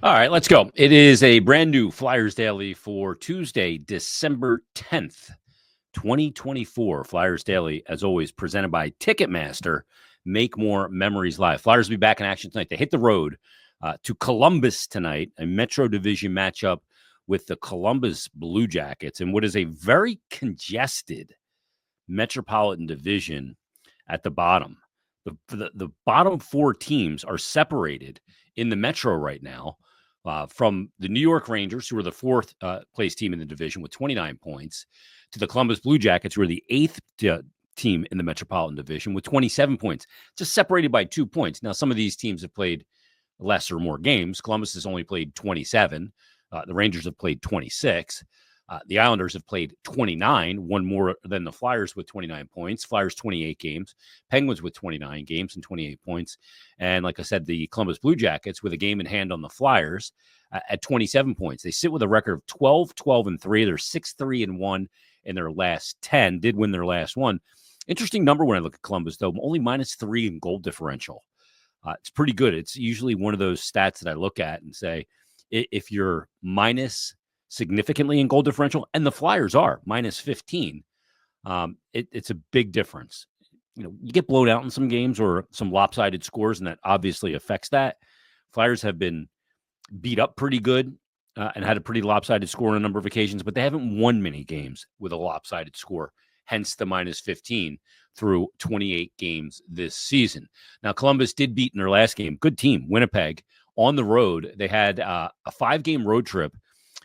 All right, let's go. It is a brand new Flyers Daily for Tuesday, December 10th, 2024. Flyers Daily, as always, presented by Ticketmaster. Make more memories live. Flyers will be back in action tonight. They hit the road to Columbus tonight, a Metro Division matchup with the Columbus Blue Jackets, and what is a very congested Metropolitan Division at the bottom. The bottom four teams are separated in the Metro right now from the New York Rangers, who are the fourth place team in the division with 29 points, to the Columbus Blue Jackets, who are the eighth team in the Metropolitan Division with 27 points, just separated by 2 points. Now, some of these teams have played less or more games. Columbus has only played 27. The Rangers have played 26. The Islanders have played 29, one more than the Flyers with 29 points. Flyers 28 games. Penguins with 29 games and 28 points. And like I said, the Columbus Blue Jackets with a game in hand on the Flyers at 27 points. They sit with a record of 12-12-3. They're 6-3-1 in their last 10. Did win their last one. Interesting number when I look at Columbus, though. Only -3 in goal differential. It's pretty good. It's usually one of those stats that I look at and say, if you're minus significantly in goal differential, and the Flyers are -15. It's a big difference. You know, you get blown out in some games or some lopsided scores, and that obviously affects that. Flyers have been beat up pretty good and had a pretty lopsided score on a number of occasions, but they haven't won many games with a lopsided score, hence the -15 through 28 games this season. Now, Columbus did beat in their last game. Good team, Winnipeg, on the road. They had a 5-game road trip.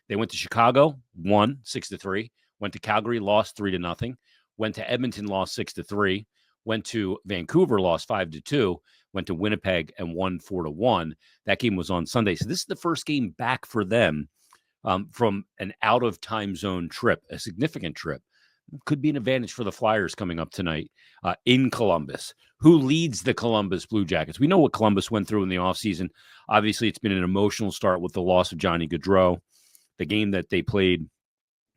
They went to Chicago, won 6-3. Went to Calgary, lost 3-0. Went to Edmonton, lost 6-3. Went to Vancouver, lost 5-2. Went to Winnipeg and won 4-1. That game was on Sunday. So this is the first game back for them from an out of time zone trip, a significant trip. Could be an advantage for the Flyers coming up tonight in Columbus. Who leads the Columbus Blue Jackets? We know what Columbus went through in the offseason. Obviously, it's been an emotional start with the loss of Johnny Gaudreau. The game that they played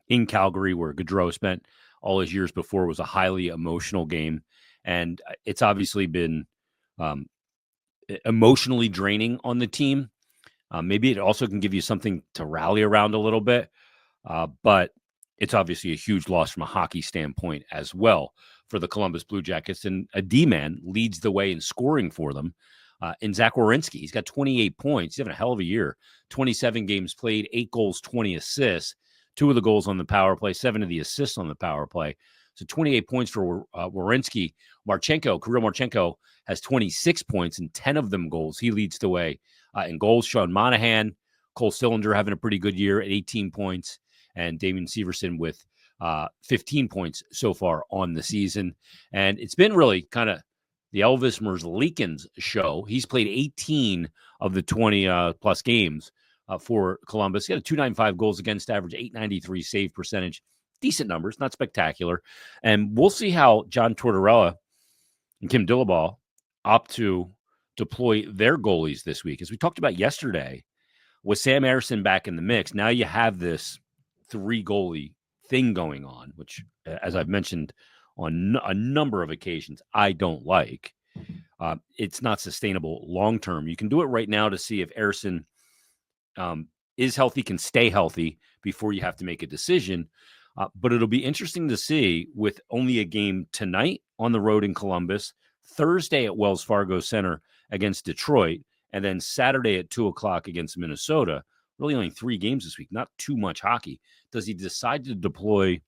in Calgary, where Gaudreau spent all his years before, was a highly emotional game. And it's obviously been emotionally draining on the team. Maybe it also can give you something to rally around a little bit. But it's obviously a huge loss from a hockey standpoint as well for the Columbus Blue Jackets. And a D-man leads the way in scoring for them. In Zach Werenski, he's got 28 points. He's having a hell of a year. 27 games played, 8 goals, 20 assists. 2 of the goals on the power play, 7 of the assists on the power play. So 28 points for Werenski. Kirill Marchenko has 26 points and 10 of them goals. He leads the way in goals. Sean Monahan, Cole Sillinger having a pretty good year at 18 points. And Damien Severson with 15 points so far on the season. And it's been really kind of the Elvis Merzlikins show. He's played 18 of the 20 plus games for Columbus. He had a .295 goals against average, .893 save percentage. Decent numbers, not spectacular. And we'll see how John Tortorella and Kim Dillabaugh opt to deploy their goalies this week. As we talked about yesterday, with Sam Ersson back in the mix, now you have this 3-goalie thing going on, which, as I've mentioned on a number of occasions, I don't like. It's not sustainable long-term. You can do it right now to see if Ersson is healthy, can stay healthy before you have to make a decision. But it'll be interesting to see, with only a game tonight on the road in Columbus, Thursday at Wells Fargo Center against Detroit, and then Saturday at 2 o'clock against Minnesota. Really only 3 games this week, not too much hockey. Does he decide to deploy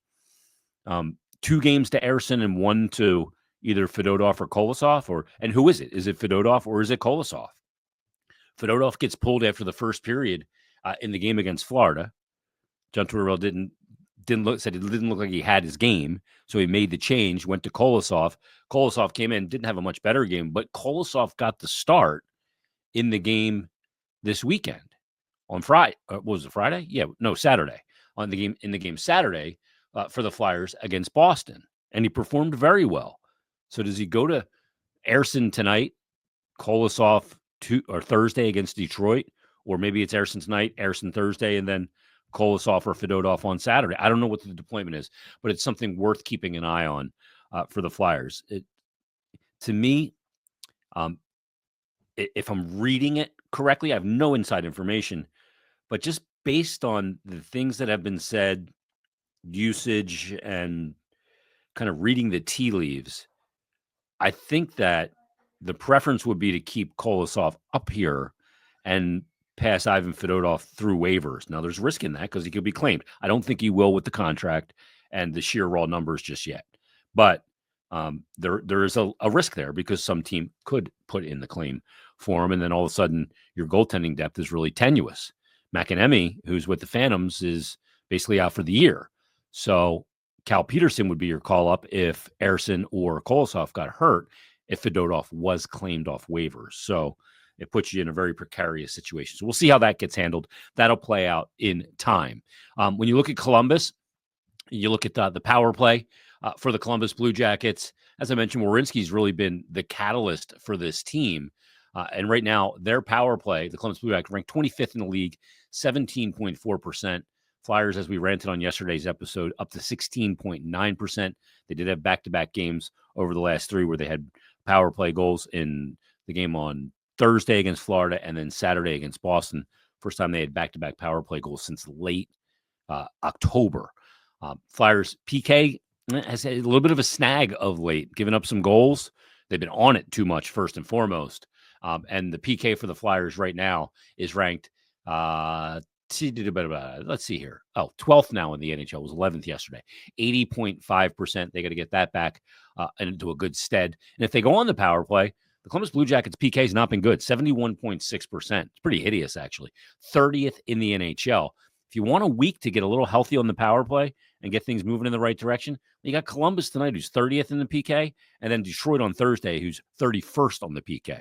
2 games to Ersson and 1 to either Fedotov or Kolosov? And who is it? Is it Fedotov or is it Kolosov? Fedotov gets pulled after the first period in the game against Florida. John Tortorella said it didn't look like he had his game, so he made the change, went to Kolosov. Kolosov came in, didn't have a much better game, but Kolosov got the start in the game this weekend on Friday. What was it, Friday? Yeah, no, Saturday. In the game Saturday for the Flyers against Boston, and he performed very well. So does he go to Ersson tonight, Kolosov Thursday against Detroit, or maybe it's Ersson tonight, Ersson Thursday, and then Kolosov or Fedotov on Saturday? I don't know what the deployment is, but it's something worth keeping an eye on for the Flyers. To me, if I'm reading it correctly, I have no inside information, but just based on the things that have been said, usage, and kind of reading the tea leaves, I think that the preference would be to keep Kolosov up here and pass Ivan Fedotov through waivers. Now, there's risk in that because he could be claimed. I don't think he will with the contract and the sheer raw numbers just yet. But there is a risk there because some team could put in the claim for him, and then all of a sudden your goaltending depth is really tenuous. McAnemy, who's with the Phantoms, is basically out for the year. So Cal Peterson would be your call up if Ersson or Kolosov got hurt if Fedotov was claimed off waivers. So it puts you in a very precarious situation. So we'll see how that gets handled. That'll play out in time. When you look at Columbus, you look at the power play for the Columbus Blue Jackets. As I mentioned, Werenski's really been the catalyst for this team. And right now, their power play, the Columbus Blue Jackets, ranked 25th in the league, 17.4%. Flyers, as we ranted on yesterday's episode, up to 16.9%. They did have back-to-back games over the last three where they had power play goals in the game on Thursday against Florida and then Saturday against Boston. First time they had back-to-back power play goals since late October. Flyers PK has had a little bit of a snag of late, giving up some goals. They've been on it too much, first and foremost. And the PK for the Flyers right now is ranked let's see here. 12th now in the NHL. It was 11th yesterday. 80.5%. They got to get that back into a good stead. And if they go on the power play, the Columbus Blue Jackets PK has not been good. 71.6%. It's pretty hideous, actually. 30th in the NHL. If you want a week to get a little healthy on the power play and get things moving in the right direction, you got Columbus tonight, who's 30th in the PK, and then Detroit on Thursday, who's 31st on the PK.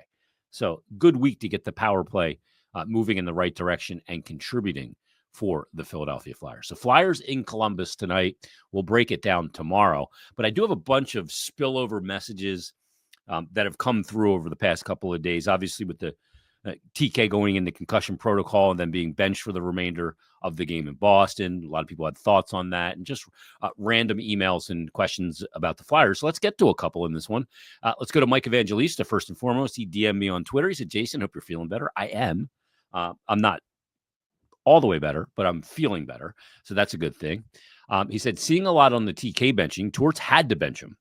So good week to get the power play moving in the right direction and contributing for the Philadelphia Flyers. So Flyers in Columbus tonight. We'll break it down tomorrow. But I do have a bunch of spillover messages that have come through over the past couple of days, obviously with the TK going in the concussion protocol and then being benched for the remainder of the game in Boston. A lot of people had thoughts on that and just random emails and questions about the Flyers. So let's get to a couple in this one. Let's go to Mike Evangelista first and foremost. He DM'd me on Twitter. He said, Jason, hope you're feeling better. I am. I'm not all the way better, but I'm feeling better. So that's a good thing. He said, seeing a lot on the TK benching, Torts had to bench him.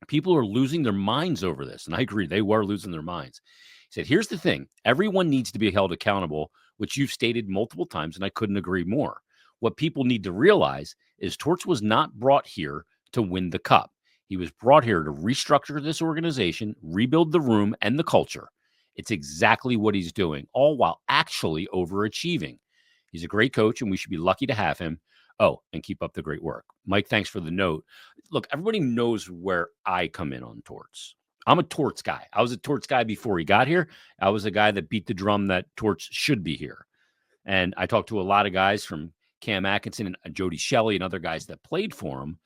People are losing their minds over this. And I agree, they were losing their minds. He said, here's the thing. Everyone needs to be held accountable, which you've stated multiple times, and I couldn't agree more. What people need to realize is Torts was not brought here to win the cup. He was brought here to restructure this organization, rebuild the room and the culture. It's exactly what he's doing, all while actually overachieving. He's a great coach, and we should be lucky to have him. Oh, and keep up the great work. Mike, thanks for the note. Look, everybody knows where I come in on Torts. I'm a Torts guy. I was a Torts guy before he got here. I was a guy that beat the drum that Torts should be here. And I talked to a lot of guys from Cam Atkinson and Jody Shelley and other guys that played for him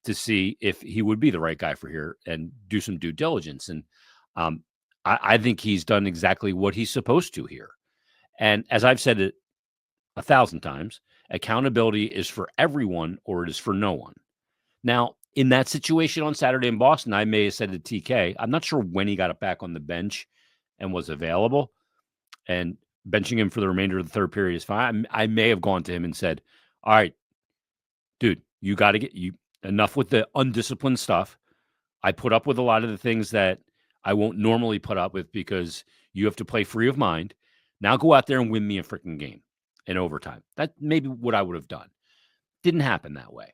to see if he would be the right guy for here and do some due diligence. And I think he's done exactly what he's supposed to here. And as I've said it 1,000 times, accountability is for everyone or it is for no one. Now, in that situation on Saturday in Boston, I may have said to TK, I'm not sure when he got it back on the bench and was available, and benching him for the remainder of the third period is fine. I may have gone to him and said, all right, dude, you got to get enough with the undisciplined stuff. I put up with a lot of the things that I won't normally put up with because you have to play free of mind. Now go out there and win me a freaking game in overtime. That may be what I would have done. Didn't happen that way.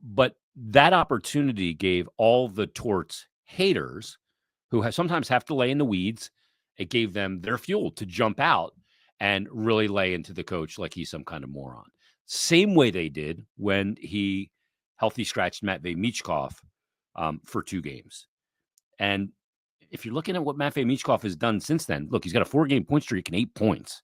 But that opportunity gave all the Torts haters who sometimes have to lay in the weeds. It gave them their fuel to jump out and really lay into the coach like he's some kind of moron. Same way they did when he healthy scratched Matvei Michkov for 2 games. And if you're looking at what Matvei Michkov has done since then, look, he's got a 4-game point streak and 8 points.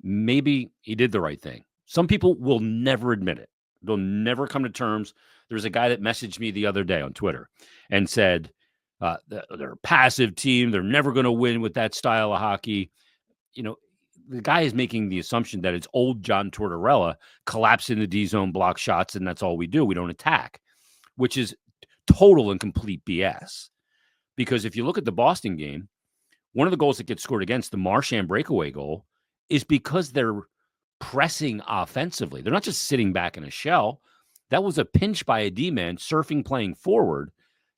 Maybe he did the right thing. Some people will never admit it. They'll never come to terms. There was a guy that messaged me the other day on Twitter and said, they're a passive team. They're never going to win with that style of hockey. You know, the guy is making the assumption that it's old John Tortorella, collapse in the D-zone, block shots, and that's all we do. We don't attack, which is total and complete BS. Because if you look at the Boston game, one of the goals that gets scored against, the Marchand breakaway goal, is because they're pressing offensively. They're not just sitting back in a shell. That was a pinch by a D-man surfing playing forward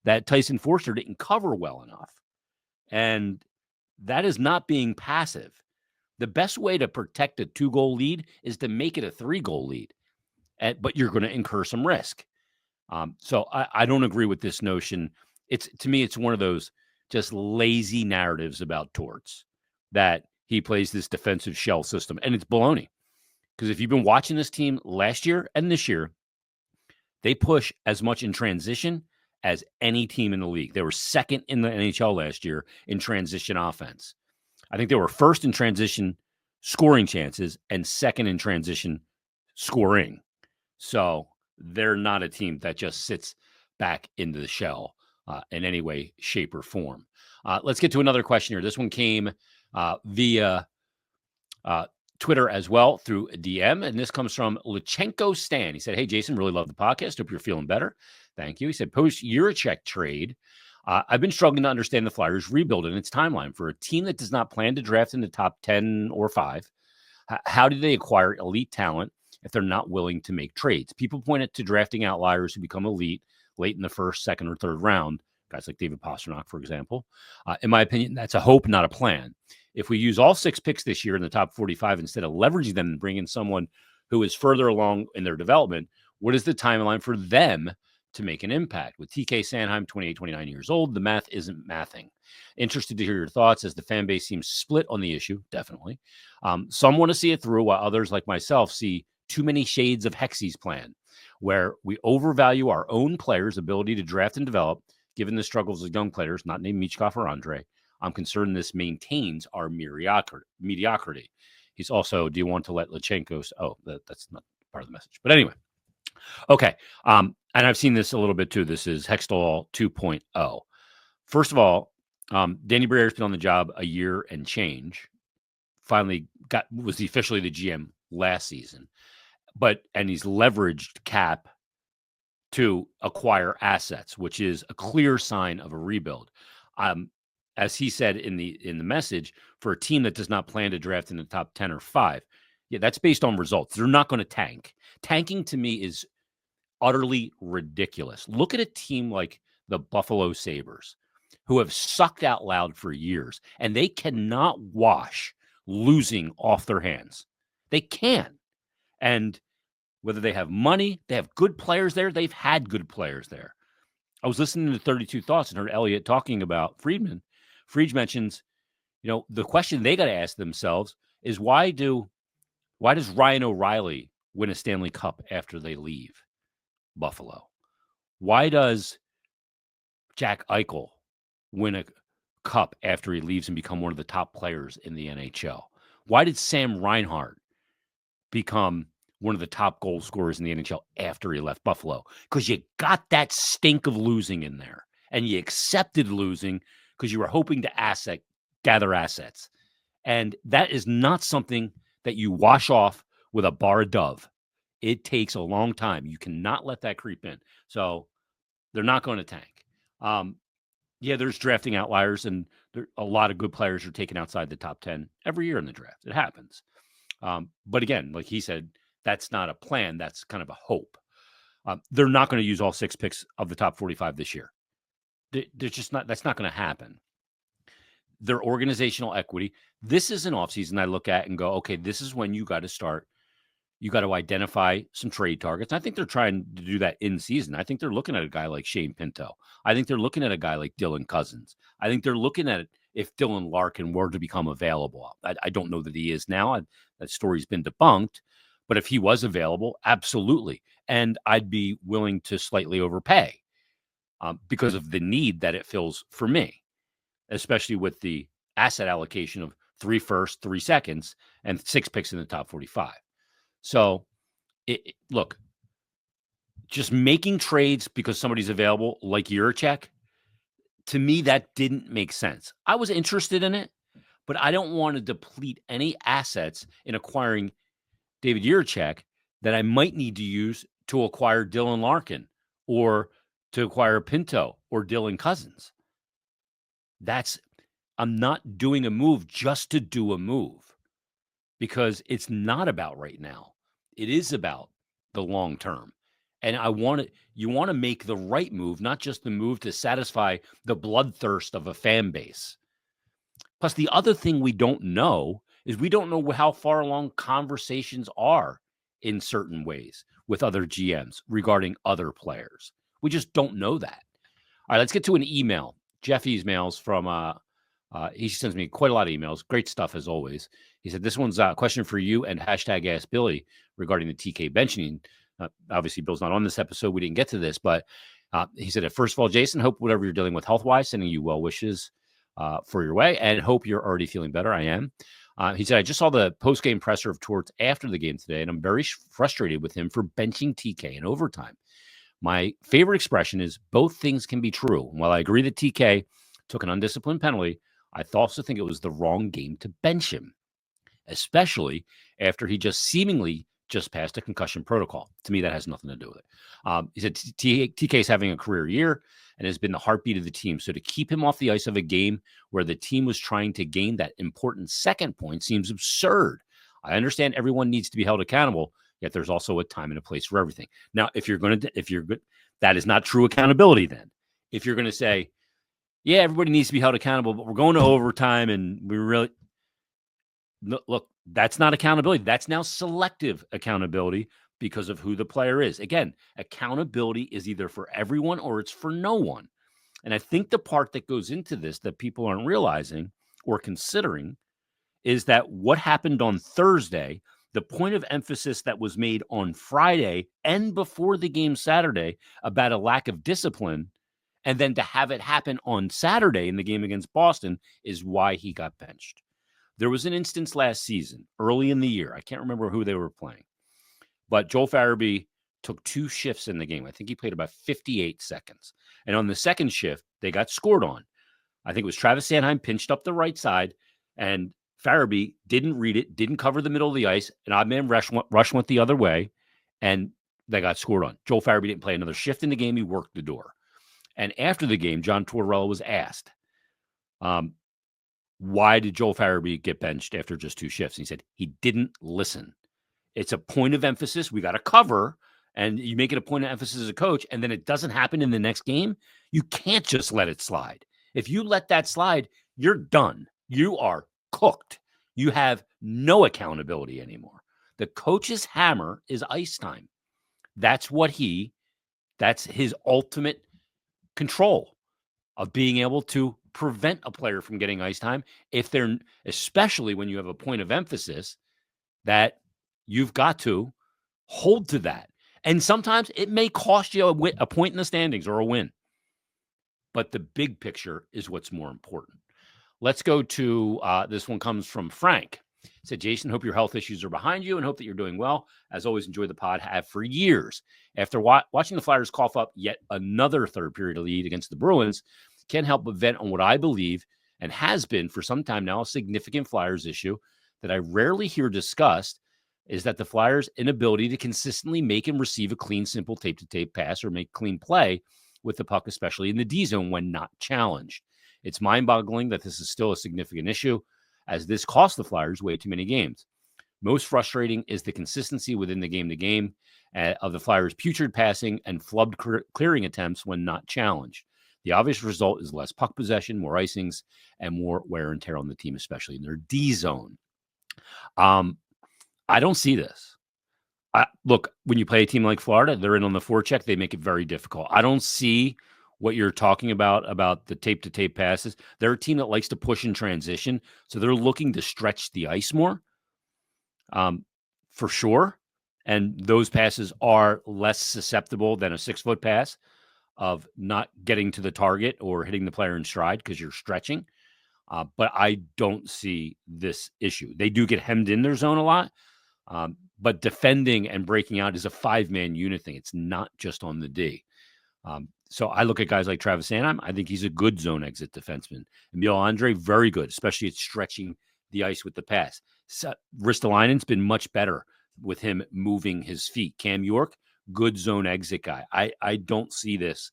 that Tyson Forster didn't cover well enough. And that is not being passive. The best way to protect a 2-goal lead is to make it a 3-goal lead, but you're going to incur some risk. So I don't agree with this notion. To me, it's one of those just lazy narratives about Torts that he plays this defensive shell system, and it's baloney. Because if you've been watching this team last year and this year, they push as much in transition as any team in the league. They were second in the NHL last year in transition offense. I think they were first in transition scoring chances and second in transition scoring. So they're not a team that just sits back into the shell in any way, shape, or form. Let's get to another question here. This one came via Twitter as well through a DM, and this comes from Lachenko Stan. He said, "Hey, Jason, really love the podcast. Hope you're feeling better. Thank you." He said, "Post-Jiricek trade, I've been struggling to understand the Flyers' rebuild and its timeline. For a team that does not plan to draft in the top 10 or 5, how do they acquire elite talent if they're not willing to make trades? People point it to drafting outliers who become elite late in the first, second, or third round, guys like David Pastrnak, for example. In my opinion, that's a hope, not a plan. If we use all 6 picks this year in the top 45 instead of leveraging them and bringing someone who is further along in their development, what is the timeline for them to make an impact? With TK Sanheim, 28, 29 years old, the math isn't mathing. Interested to hear your thoughts, as the fan base seems split on the issue, definitely. Some want to see it through, while others, like myself, see too many shades of Hexy's plan, where we overvalue our own players' ability to draft and develop, given the struggles of young players, not named Michkov or Andre. I'm concerned this maintains our mediocrity. He's also, do you want to let Lachenko? Oh, that's not part of the message. But anyway, okay. And I've seen this a little bit too. This is Hextall 2.0. First of all, Danny Briere's been on the job a year and change. Finally was officially the GM last season. And he's leveraged cap to acquire assets, which is a clear sign of a rebuild. As he said in the message, for a team that does not plan to draft in the top 10 or 5, yeah, that's based on results. They're not going to tank. Tanking to me is utterly ridiculous. Look at a team like the Buffalo Sabres, who have sucked out loud for years, and they cannot wash losing off their hands. They can. And whether they have money, they have good players there, they've had good players there. I was listening to 32 Thoughts and heard Elliott talking about Friedman. Friedge mentions, the question they got to ask themselves is why does Ryan O'Reilly win a Stanley Cup after they leave Buffalo? Why does Jack Eichel win a cup after he leaves and become one of the top players in the NHL? Why did Sam Reinhart become one of the top goal scorers in the NHL after he left Buffalo? Because you got that stink of losing in there, and you accepted losing because you were hoping to gather assets. And that is not something that you wash off with a bar of Dove. It takes a long time. You cannot let that creep in. So they're not going to tank. Yeah, there's drafting outliers, and a lot of good players are taken outside the top 10 every year in the draft. It happens. But again, like he said, that's not a plan. That's kind of a hope. They're not going to use all 6 picks of the top 45 this year. They're just not. That's not going to happen. Their organizational equity. This is an offseason I look at and go, okay, this is when you got to start. You got to identify some trade targets. I think they're trying to do that in season. I think they're looking at a guy like Shane Pinto. I think they're looking at a guy like Dylan Cousins. I think they're looking at it if Dylan Larkin were to become available. I don't know that he is now. That story's been debunked. But if he was available, absolutely. And I'd be willing to slightly overpay because of the need that it fills for me, especially with the asset allocation of 3 firsts, 3 seconds, and 6 picks in the top 45. So, look, just making trades because somebody's available, like Jiricek, to me, that didn't make sense. I was interested in it, but I don't want to deplete any assets in acquiring David Jiricek that I might need to use to acquire Dylan Larkin or to acquire Pinto or Dylan Cousins. I'm not doing a move just to do a move, because it's not about right now. It is about the long term. And you want to make the right move, not just the move to satisfy the bloodthirst of a fan base. Plus, the other thing we don't know is we don't know how far along conversations are in certain ways with other GMs regarding other players. We just don't know that. All right, let's get to an email. Jeff emails from, he sends me quite a lot of emails. Great stuff as always. He said, this one's a question for you and hashtag Ask Billy regarding the TK benching. Obviously, Bill's not on this episode. We didn't get to this, but he said, first of all, Jason, hope whatever you're dealing with health-wise, sending you well wishes for your way, and hope you're already feeling better. I am. He said, I just saw the post-game presser of Torts after the game today, and I'm very frustrated with him for benching TK in overtime. My favorite expression is both things can be true. And while I agree that TK took an undisciplined penalty, I also think it was the wrong game to bench him, especially after he just seemingly just passed a concussion protocol. To me, that has nothing to do with it. He said TK is having a career year and has been the heartbeat of the team. So to keep him off the ice of a game where the team was trying to gain that important second point seems absurd. I understand everyone needs to be held accountable, yet there's also a time and a place for everything. Now, if you're good, that is not true accountability then. If you're going to say, yeah, everybody needs to be held accountable, but we're going to overtime and we really look, that's not accountability. That's now selective accountability because of who the player is. Again, accountability is either for everyone or it's for no one. And I think the part that goes into this that people aren't realizing or considering is that what happened on Thursday, the point of emphasis that was made on Friday and before the game Saturday about a lack of discipline, and then to have it happen on Saturday in the game against Boston is why he got benched. There was an instance last season, early in the year. I can't remember who they were playing, but Joel Farabee took 2 shifts in the game. I think he played about 58 seconds. And on the second shift, they got scored on. I think it was Travis Sanheim pinched up the right side, and Farabee didn't read it, didn't cover the middle of the ice. An odd man rush went the other way, and they got scored on. Joel Farabee didn't play another shift in the game. He worked the door. And after the game, John Tortorella was asked, why did Joel Farabee get benched after just 2 shifts? And he said, he didn't listen. It's a point of emphasis. We got to cover, and you make it a point of emphasis as a coach, and then it doesn't happen in the next game. You can't just let it slide. If you let that slide, you're done. You are cooked. You have no accountability anymore. The coach's hammer is ice time. That's his ultimate control of being able to prevent a player from getting ice time, especially when you have a point of emphasis that you've got to hold to that. And sometimes it may cost you a point in the standings or a win. But the big picture is what's more important. Let's go to this one comes from Frank. He said, Jason, hope your health issues are behind you and hope that you're doing well. As always, enjoy the pod, have for years. After watching the Flyers cough up yet another third period lead against the Bruins, can't help but vent on what I believe and has been for some time now a significant Flyers issue that I rarely hear discussed is that the Flyers' inability to consistently make and receive a clean, simple tape-to-tape pass or make clean play with the puck, especially in the D zone when not challenged. It's mind-boggling that this is still a significant issue, as this cost the Flyers way too many games. Most frustrating is the consistency within the game-to-game of the Flyers' putrid passing and flubbed clearing attempts when not challenged. The obvious result is less puck possession, more icings, and more wear and tear on the team, especially in their D zone. I don't see this. Look, when you play a team like Florida, they're in on the forecheck. They make it very difficult. I don't see what you're talking about the tape-to-tape passes. They're a team that likes to push in transition, so they're looking to stretch the ice more, for sure. And those passes are less susceptible than a 6-foot pass of not getting to the target or hitting the player in stride because you're stretching. But I don't see this issue. They do get hemmed in their zone a lot, but defending and breaking out is a 5-man unit thing. It's not just on the D. So I look at guys like Travis Sanheim. I think he's a good zone exit defenseman. Emil Andre, very good, especially at stretching the ice with the pass. Ristolainen's been much better with him moving his feet. Cam York, good zone exit guy. I don't see this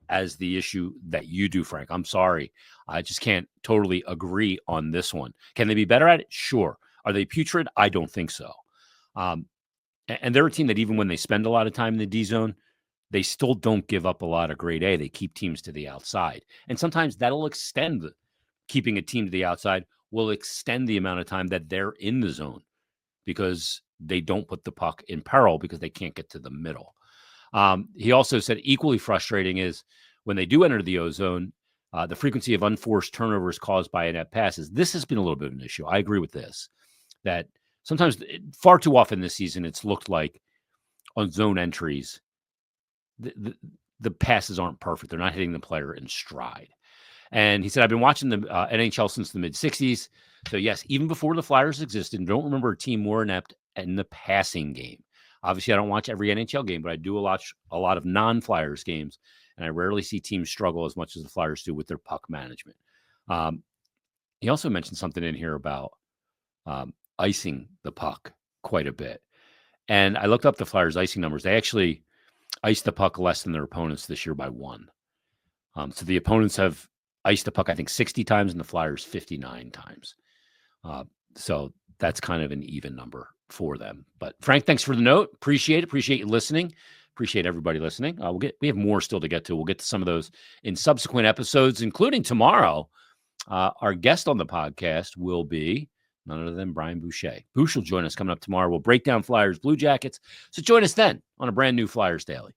as the issue that you do, Frank. I'm sorry. I just can't totally agree on this one. Can they be better at it? Sure. Are they putrid? I don't think so. And they're a team that even when they spend a lot of time in the D zone, they still don't give up a lot of grade A. They keep teams to the outside. And sometimes that'll extend keeping a team to the outside will extend the amount of time that they're in the zone because they don't put the puck in peril because they can't get to the middle. He also said equally frustrating is when they do enter the O zone, the frequency of unforced turnovers caused by inept passes. This has been a little bit of an issue. I agree with this, that sometimes far too often this season, it's looked like on zone entries, the passes aren't perfect. They're not hitting the player in stride. And he said, I've been watching the NHL since the mid-'60s. So, yes, even before the Flyers existed, don't remember a team more inept in the passing game. Obviously, I don't watch every NHL game, but I do watch a lot of non-Flyers games, and I rarely see teams struggle as much as the Flyers do with their puck management. He also mentioned something in here about icing the puck quite a bit. And I looked up the Flyers' icing numbers. They actually iced the puck less than their opponents this year by 1. So the opponents have iced the puck, I think, 60 times, and the Flyers 59 times. So that's kind of an even number for them. But Frank, thanks for the note. Appreciate it. Appreciate you listening. Appreciate everybody listening. We have more still to get to. We'll get to some of those in subsequent episodes, including tomorrow. Our guest on the podcast will be none other than Brian Boucher. Boucher will join us coming up tomorrow. We'll break down Flyers Blue Jackets. So join us then on a brand new Flyers Daily.